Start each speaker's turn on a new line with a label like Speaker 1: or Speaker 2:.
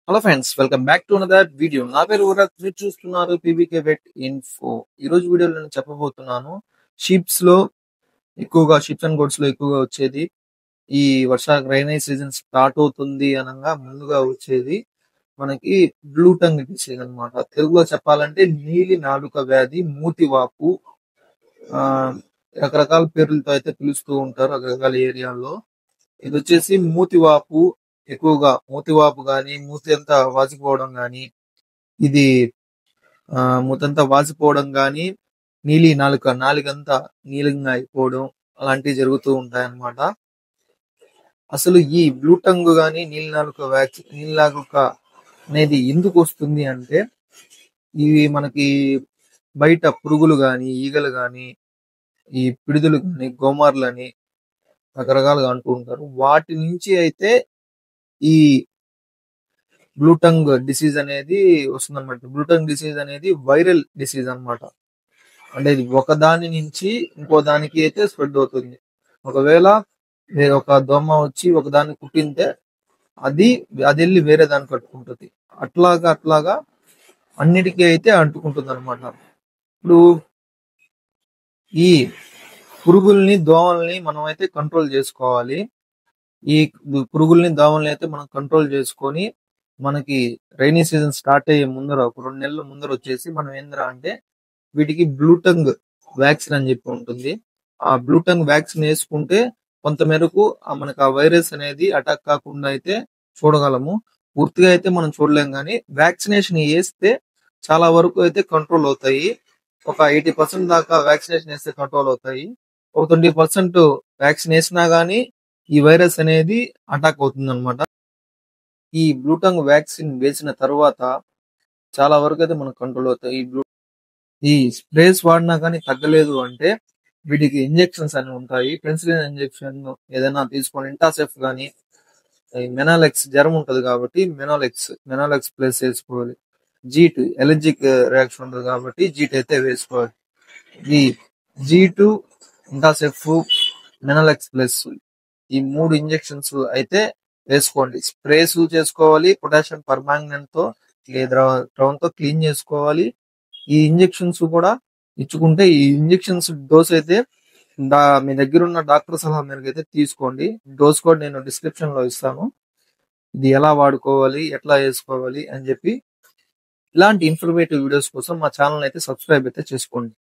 Speaker 1: Hello friends, welcome back to another video. నా పేరు యువరాజ్, మీరు చూస్తున్నారు పీబీకే వెట్ ఇన్ఫో. ఈ రోజు వీడియోలో నేను చెప్పబోతున్నాను షిప్స్ లో ఎక్కువగా షిప్స్ అండ్ గోడ్స్ లో ఎక్కువగా వచ్చేది ఈ రైనీ సీజన్ స్టార్ట్ అవుతుంది అనగా ముందుగా వచ్చేది మనకి బ్లూ టంగ్ డిసీజ్ అన్నమాట. తెలుగులో చెప్పాలంటే నీలి నాలుక వ్యాధి, మూతి వాపు. ఆ రకరకాల పేర్లతో అయితే పిలుస్తూ ఉంటారు రకరకాల ఏరియాల్లో. ఇది వచ్చేసి మూతి వాపు. ఎక్కువగా మూతి వాపు గాని, మూతి అంతా వాచిపోవడం గాని, ఇది మూతంతా వాచిపోవడం గాని, నాలుగంతా నీలంగా అయిపోవడం అలాంటివి జరుగుతూ ఉంటాయి అన్నమాట. అసలు ఈ బ్లూ టంగ్ గాని నీలి నాలుక అనేది ఎందుకు వస్తుంది అంటే, ఇవి మనకి బయట పురుగులు గాని, ఈగలు గాని, ఈ పిడుదులు గాని, గోమార్లని రకరకాలుగా అంటూ ఉంటారు. వాటి నుంచి అయితే ఈ బ్లూ టంగ్ డిసీజ్ అనేది వస్తుంది అనమాట. బ్లూ టంగ్ డిసీజ్ అనేది వైరల్ డిసీజ్ అన్నమాట. అంటే ఇది ఒక దాని నుంచి ఇంకో దానికి అయితే స్ప్రెడ్ అవుతుంది. ఒకవేళ ఒక దోమ వచ్చి ఒక దాన్ని కుట్టింటే అది అది వెళ్ళి వేరే దాన్ని కట్టుకుంటుంది. అట్లాగా అన్నిటికీ అయితే అంటుకుంటుంది అనమాట. ఇప్పుడు ఈ పురుగుల్ని, దోమల్ని మనం అయితే కంట్రోల్ చేసుకోవాలి. ఈ పురుగుల్ని, దోమల్ని అయితే మనం కంట్రోల్ చేసుకొని, మనకి రైనీ సీజన్ స్టార్ట్ అయ్యే ముందర ఒక 2 నెలల ముందర వచ్చేసి మనం ఏందిరా అంటే వీటికి బ్లూ టంగ్ వ్యాక్సిన్ అని చెప్పి ఉంటుంది. ఆ బ్లూ టంగ్ వ్యాక్సిన్ వేసుకుంటే కొంత మేరకు మనకు ఆ వైరస్ అనేది అటాక్ కాకుండా అయితే చూడగలము. పూర్తిగా అయితే మనం చూడలేం, కానీ వ్యాక్సినేషన్ వేస్తే చాలా వరకు అయితే కంట్రోల్ అవుతాయి. ఒక 80% దాకా వ్యాక్సినేషన్ వేస్తే కంట్రోల్ అవుతాయి. ఒక 20% వ్యాక్సిన్ వేసినా గానీ ఈ వైరస్ అనేది అటాక్ అవుతుంది అనమాట. ఈ బ్లూ టంగ్ వ్యాక్సిన్ వేసిన తర్వాత చాలా వరకు అయితే మనకు కంట్రోల్ అవుతాయి. ఈ స్ప్రేస్ వాడినా కానీ తగ్గలేదు అంటే వీటికి ఇంజెక్షన్స్ అని ఉంటాయి. పెన్సిలిన్ ఇంజెక్షన్ ఏదైనా తీసుకోండి. ఇంటాసెఫ్ కానీ, మెనాలెక్స్ జ్వరం ఉంటది కాబట్టి మెనాలెక్స్ ప్లస్ వేసుకోవాలి. జీట్ ఎలర్జిక్ రియాక్షన్ ఉంటుంది కాబట్టి జీట్ అయితే వేసుకోవాలి. ఈ జీటు, ఇంటాసెఫ్, మెనాలెక్స్ ప్లస్ ఈ 3 ఇంజెక్షన్స్ అయితే వేసుకోండి. స్ప్రేస్ చేసుకోవాలి. పొటాషియం పర్మాంగనేట్ తో ద్రవంతో క్లీన్ చేసుకోవాలి. ఈ ఇంజెక్షన్స్ కూడా ఇచ్చుకుంటే, ఈ ఇంజెక్షన్స్ డోస్ అయితే మీ దగ్గర ఉన్న డాక్టర్ సలహా మేరకు అయితే తీసుకోండి. డోస్ కూడా నేను డిస్క్రిప్షన్ లో ఇస్తాను. ఇది ఎలా వాడుకోవాలి, ఎట్లా వేసుకోవాలి అని చెప్పి. ఇలాంటి ఇన్ఫర్మేటివ్ వీడియోస్ కోసం మా ఛానల్ అయితే సబ్స్క్రైబ్ అయితే చేసుకోండి.